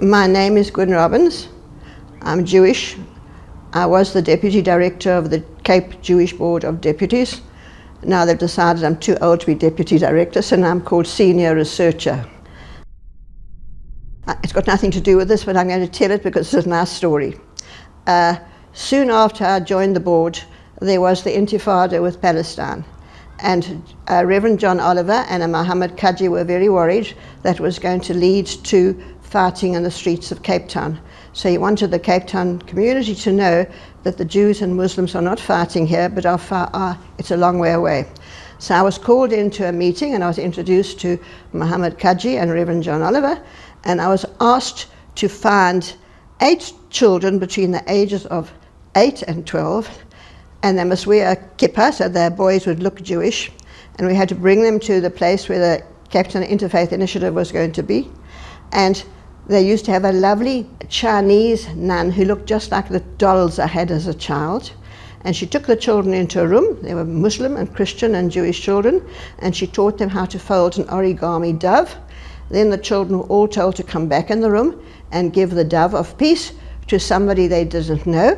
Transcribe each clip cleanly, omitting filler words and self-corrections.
My name is Gwynne Robins. I'm Jewish. I was the Deputy Director of the Cape Jewish Board of Deputies. Now they've decided I'm too old to be Deputy Director, so now I'm called Senior Researcher. It's got nothing to do with this, but I'm going to tell it because it's a nice story. Soon after I joined the board, there was the Intifada with Palestine. And Reverend John Oliver and Muhammad Kaji were very worried that was going to lead to fighting in the streets of Cape Town. So he wanted the Cape Town community to know that the Jews and Muslims are not fighting here, but it's a long way away. So I was called into a meeting and I was introduced to Muhammad Kaji and Reverend John Oliver, and I was asked to find 8 children between the ages of 8 and 12, and they must wear a kippah so their boys would look Jewish, and we had to bring them to the place where the Cape Town Interfaith Initiative was going to be. And they used to have a lovely Chinese nun who looked just like the dolls I had as a child. And she took the children into a room. They were Muslim and Christian and Jewish children, and she taught them how to fold an origami dove. Then the children were all told to come back in the room and give the dove of peace to somebody they didn't know,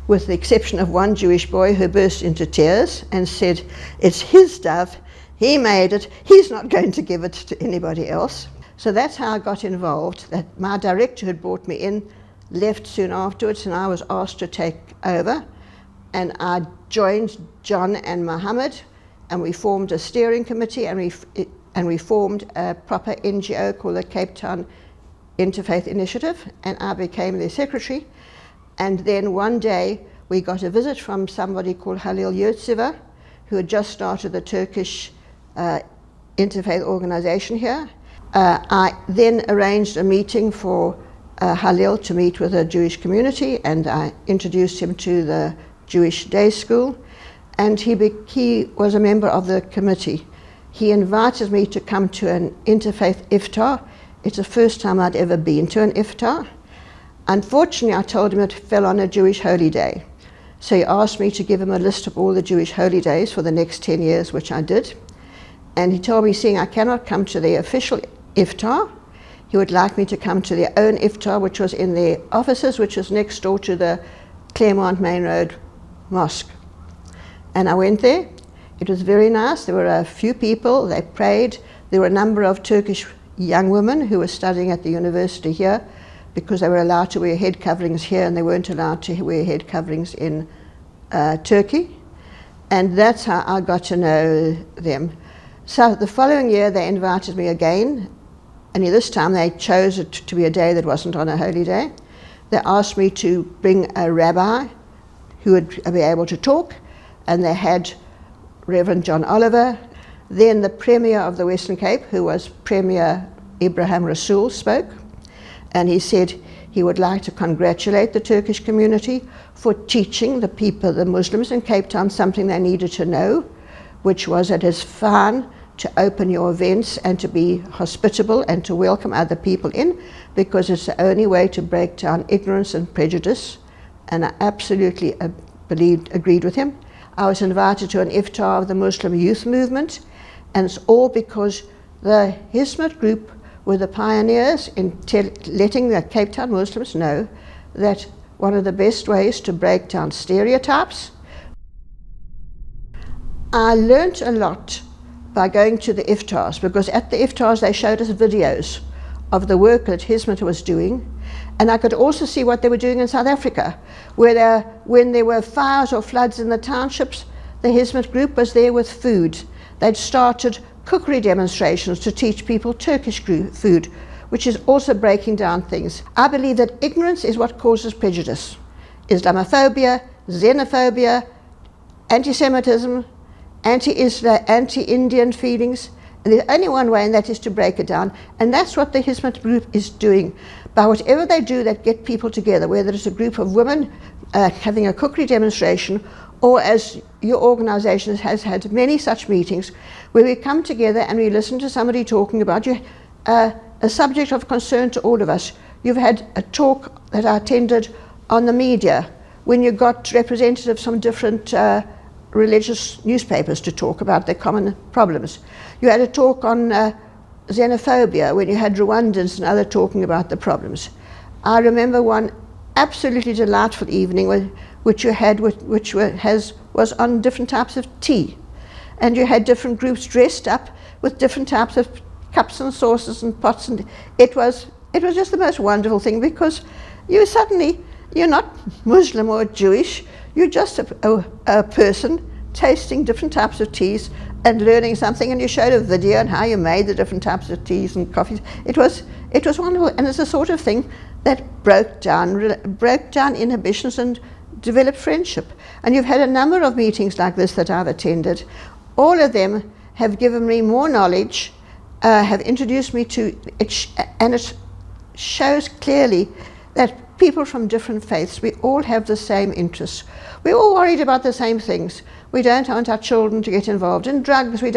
with the exception of one Jewish boy who burst into tears and said, "It's his dove, he made it, he's not going to give it to anybody else." So that's how I got involved. That my director who had brought me in left soon afterwards, and I was asked to take over. And I joined John and Muhammad, and we formed a steering committee, and we formed a proper NGO called the Cape Town Interfaith Initiative, and I became their secretary. And then one day we got a visit from somebody called Halil Yurtsever, who had just started the Turkish Interfaith organization here. I then arranged a meeting for Halil to meet with a Jewish community, and I introduced him to the Jewish Day School, and he was a member of the committee. He invited me to come to an interfaith iftar. It's the first time I'd ever been to an iftar. Unfortunately, I told him it fell on a Jewish holy day. So he asked me to give him a list of all the Jewish holy days for the next 10 years, which I did. And he told me, seeing I cannot come to the official iftar, he would like me to come to their own iftar, which was in their offices, which was next door to the Claremont Main Road Mosque. And I went there. It was very nice. There were a few people. They prayed. There were a number of Turkish young women who were studying at the university here, because they were allowed to wear head coverings here and they weren't allowed to wear head coverings in Turkey. And that's how I got to know them. So the following year they invited me again, and this time they chose it to be a day that wasn't on a holy day. They asked me to bring a rabbi who would be able to talk, and they had Reverend John Oliver. Then the Premier of the Western Cape, who was Premier Ibrahim Rasool, spoke, and he said he would like to congratulate the Turkish community for teaching the people, the Muslims in Cape Town, something they needed to know, which was that it's fine to open your events and to be hospitable and to welcome other people in, because it's the only way to break down ignorance and prejudice. And I absolutely agreed with him. I was invited to an iftar of the Muslim youth movement, and it's all because the Hizmet group were the pioneers in letting the Cape Town Muslims know that one of the best ways to break down stereotypes. I learnt a lot by going to the iftars, because at the iftars they showed us videos of the work that Hizmet was doing, and I could also see what they were doing in South Africa, where when there were fires or floods in the townships, the Hizmet group was there with food. They'd started cookery demonstrations to teach people Turkish food, which is also breaking down things. I believe that ignorance is what causes prejudice. Islamophobia, xenophobia, anti-Semitism, anti-Islam, anti-Indian feelings, and there's only one way, and that is to break it down. And that's what the Hizmet group is doing. By whatever they do, that get people together, whether it's a group of women having a cookery demonstration, or as your organization has had many such meetings, where we come together and we listen to somebody talking about a subject of concern to all of us. You've had a talk that I attended on the media, when you got representatives from different religious newspapers to talk about their common problems. You had a talk on xenophobia, when you had Rwandans and others talking about the problems. I remember one absolutely delightful evening which was on different types of tea, and you had different groups dressed up with different types of cups and saucers and pots, and it was just the most wonderful thing, because you're not Muslim or Jewish, you're just a person tasting different types of teas and learning something, and you showed a video on how you made the different types of teas and coffees. It was wonderful, and it's the sort of thing that broke down inhibitions and developed friendship. And you've had a number of meetings like this that I've attended. All of them have given me more knowledge, have introduced me to it, and it shows clearly that people from different faiths, we all have the same interests. We're all worried about the same things. We don't want our children to get involved in drugs. We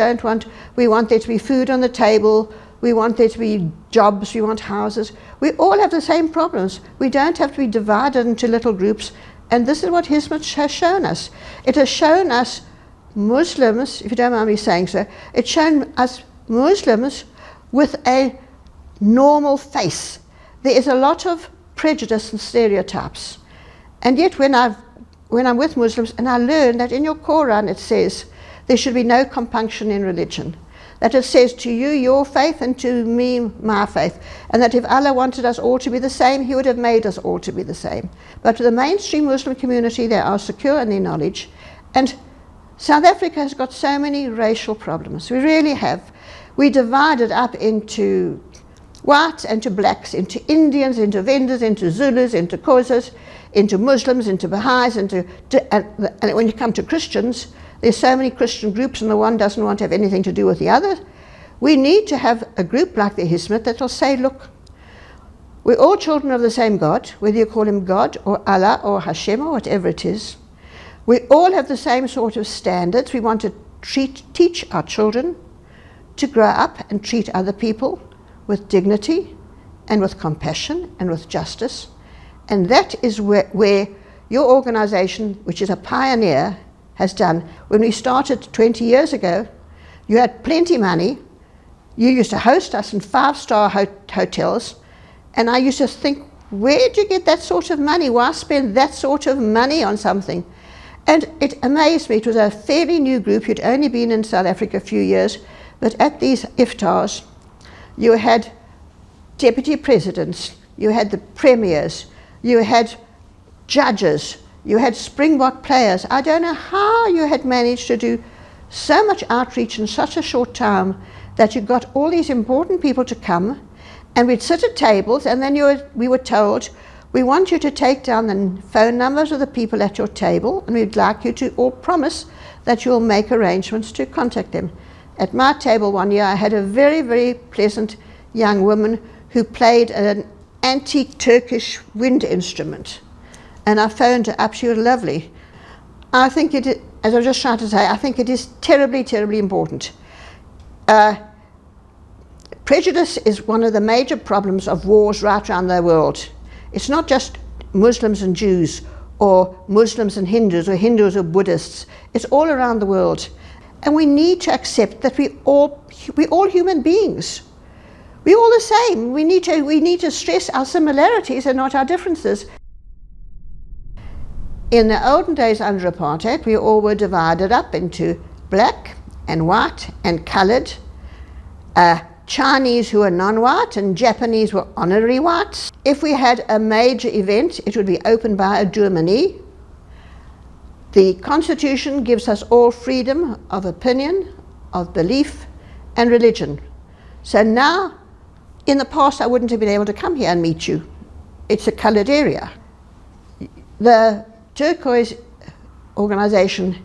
want there to be food on the table. We want there to be jobs. We want houses. We all have the same problems. We don't have to be divided into little groups. And this is what Hizmet has shown us. It has shown us Muslims, if you don't mind me saying so, it's shown us Muslims with a normal face. There is a lot of prejudice and stereotypes. And yet when I'm with Muslims, and I learn that in your Quran it says there should be no compunction in religion. That it says to you your faith and to me my faith. And that if Allah wanted us all to be the same, He would have made us all to be the same. But to the mainstream Muslim community, they are secure in their knowledge. And South Africa has got so many racial problems. We really have. We divided up into whites and to blacks, into Indians, into Vendors, into Zulus, into Xhosas, into Muslims, into Baha'is, and when you come to Christians, there's so many Christian groups and the one doesn't want to have anything to do with the other. We need to have a group like the Hizmet that will say, look, we're all children of the same God, whether you call Him God or Allah or Hashem or whatever it is. We all have the same sort of standards. We want to teach our children to grow up and treat other people with dignity and with compassion and with justice. And that is where your organization, which is a pioneer, has done. When we started 20 years ago, you had plenty of money. You used to host us in 5-star hotels. And I used to think, where did you get that sort of money? Why spend that sort of money on something? And it amazed me. It was a fairly new group. You'd only been in South Africa a few years. But at these iftars, you had deputy presidents, you had the premiers, you had judges, you had Springbok players. I don't know how you had managed to do so much outreach in such a short time that you got all these important people to come, and we'd sit at tables, and then we were told, we want you to take down the phone numbers of the people at your table, and we'd like you to all promise that you'll make arrangements to contact them. At my table one year, I had a very, very pleasant young woman who played an antique Turkish wind instrument. And I phoned her up. She was lovely. I think it is, as I was just trying to say, I think it is terribly, terribly important. Prejudice is one of the major problems of wars right around the world. It's not just Muslims and Jews, or Muslims and Hindus, or Hindus or Buddhists. It's all around the world. And we need to accept that we're all human beings. We're all the same. We need to stress our similarities and not our differences. In the olden days under apartheid, we all were divided up into black and white and coloured, Chinese who were non-white and Japanese were honorary whites. If we had a major event, it would be opened by a Germany. The Constitution gives us all freedom of opinion, of belief and religion. So now, in the past I wouldn't have been able to come here and meet you. It's a coloured area. The Turquoise organization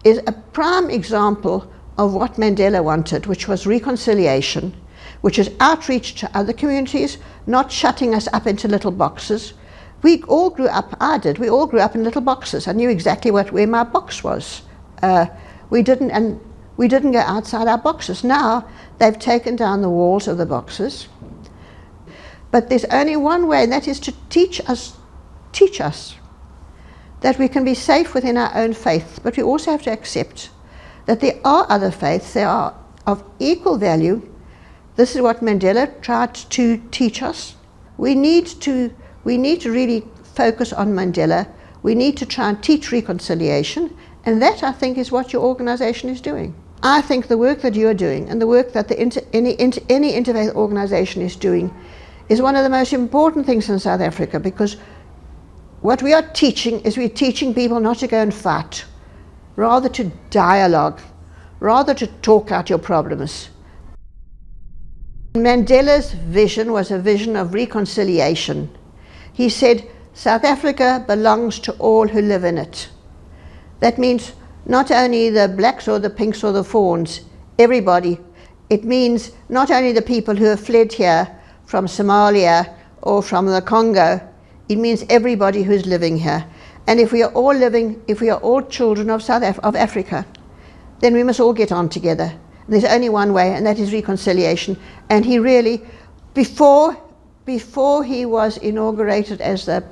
is a prime example of what Mandela wanted, which was reconciliation, which is outreach to other communities, not shutting us up into little boxes. We all grew up, I did, we all grew up in little boxes. I knew exactly where my box was. We didn't go outside our boxes. Now they've taken down the walls of the boxes. But there's only one way, and that is to teach us that we can be safe within our own faith, but we also have to accept that there are other faiths, they are of equal value, This is what Mandela tried to teach us. We need to really focus on Mandela. We need to try and teach reconciliation, and that, I think, is what your organisation is doing. I think the work that you are doing and the work that any interfaith organisation is doing is one of the most important things in South Africa, because what we are teaching is we're teaching people not to go and fight, rather to dialogue, rather to talk out your problems. Mandela's vision was a vision of reconciliation. He said, South Africa belongs to all who live in it. That means not only the blacks or the pinks or the fawns, everybody. It means not only the people who have fled here from Somalia or from the Congo, it means everybody who's living here. And if we are all children of Africa, then we must all get on together. There's only one way, and that is reconciliation. And he really, before he was inaugurated as the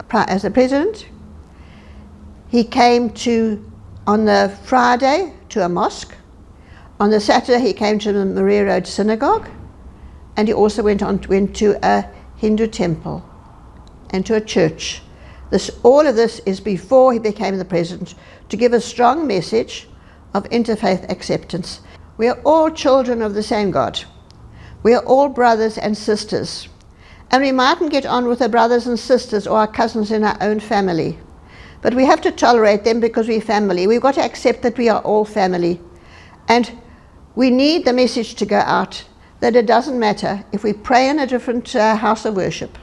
president, he came on the Friday to a mosque. On the Saturday he came to the Maria Road Synagogue, and he also went to a Hindu temple and to a church. All of this is before he became the president, to give a strong message of interfaith acceptance. We are all children of the same God. We are all brothers and sisters. And we mightn't get on with our brothers and sisters or our cousins in our own family. But we have to tolerate them because we're family. We've got to accept that we are all family. And we need the message to go out that it doesn't matter if we pray in a different house of worship,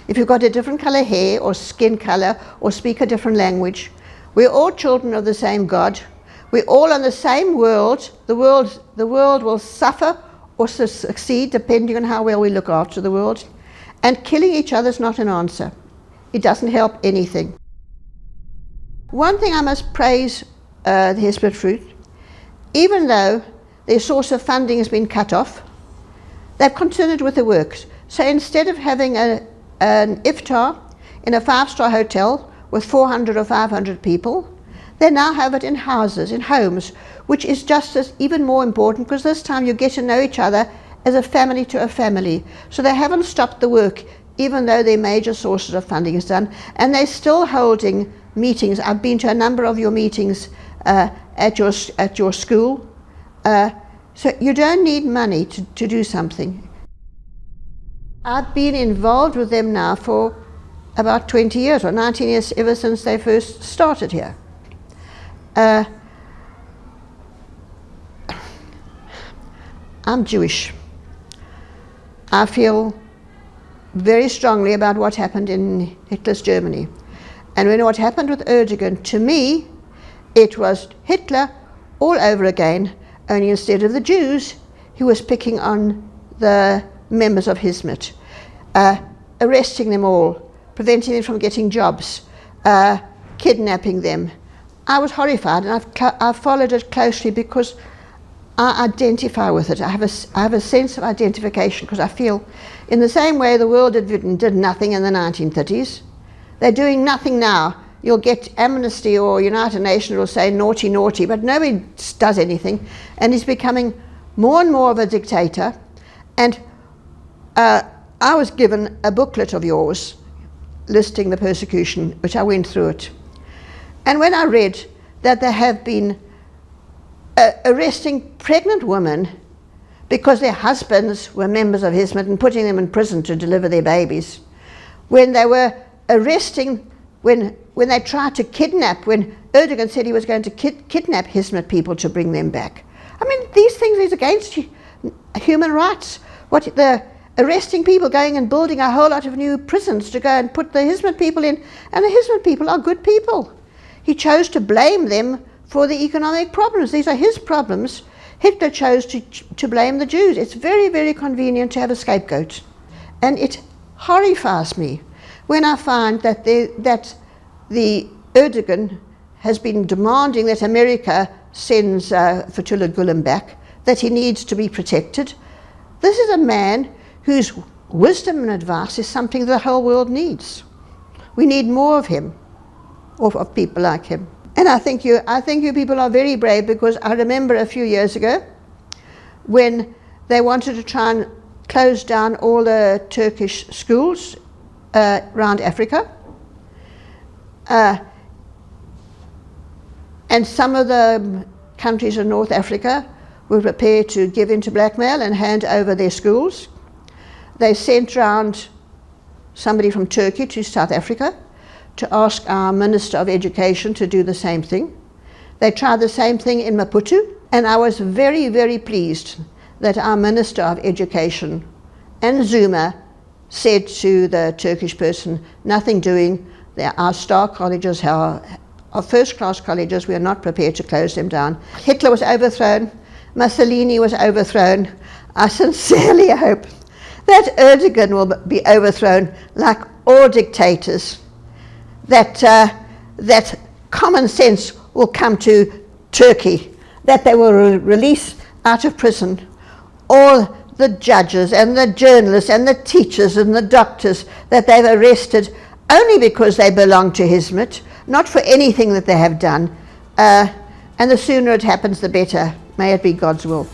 if you've got a different color hair or skin color or speak a different language. We're all children of the same God. We're all on the same world. The world will suffer or succeed depending on how well we look after the world. And killing each other is not an answer. It doesn't help anything. One thing I must praise the Hizmet Fruit, even though their source of funding has been cut off, they've continued with the works. So instead of having an iftar in a 5-star hotel with 400 or 500 people, they now have it in houses, in homes, which is just as even more important, because this time you get to know each other as a family to a family. So they haven't stopped the work, even though their major sources of funding is done, and they're still holding meetings. I've been to a number of your meetings at your school. So you don't need money to do something. I've been involved with them now for about 20 years or 19 years, ever since they first started here. I'm Jewish. I feel very strongly about what happened in Hitler's Germany. And when what happened with Erdogan, to me, it was Hitler all over again, only instead of the Jews, he was picking on the members of Hizmet, arresting them all, preventing them from getting jobs, kidnapping them. I was horrified, and I've followed it closely because I identify with it. I have a sense of identification, because I feel in the same way the world did nothing in the 1930s, they're doing nothing now. You'll get Amnesty or United Nations will say naughty, naughty, but nobody does anything. And he's becoming more and more of a dictator. And I was given a booklet of yours listing the persecution, which I went through it. And when I read that they have been arresting pregnant women because their husbands were members of Hizmet and putting them in prison to deliver their babies, when they were arresting, when they tried to kidnap, when Erdogan said he was going to kidnap Hizmet people to bring them back. I mean, these things is against human rights. What the arresting people, going and building a whole lot of new prisons to go and put the Hizmet people in, and the Hizmet people are good people. He chose to blame them for the economic problems. These are his problems. Hitler chose to blame the Jews. It's very, very convenient to have a scapegoat. And it horrifies me when I find that the Erdogan has been demanding that America sends Fethullah Gülen back, that he needs to be protected. This is a man whose wisdom and advice is something the whole world needs. We need more of him, of people like him. And I think you people are very brave, because I remember a few years ago when they wanted to try and close down all the Turkish schools around Africa. And some of the countries in North Africa were prepared to give in to blackmail and hand over their schools. They sent round somebody from Turkey to South Africa to ask our Minister of Education to do the same thing. They tried the same thing in Maputo, and I was very, very pleased that our Minister of Education and Zuma said to the Turkish person, nothing doing, our star colleges are first-class colleges, we are not prepared to close them down. Hitler was overthrown, Mussolini was overthrown. I sincerely hope that Erdogan will be overthrown like all dictators, that common sense will come to Turkey, that they will release out of prison all the judges and the journalists and the teachers and the doctors that they've arrested only because they belong to Hizmet, not for anything that they have done. And the sooner it happens, the better. May it be God's will.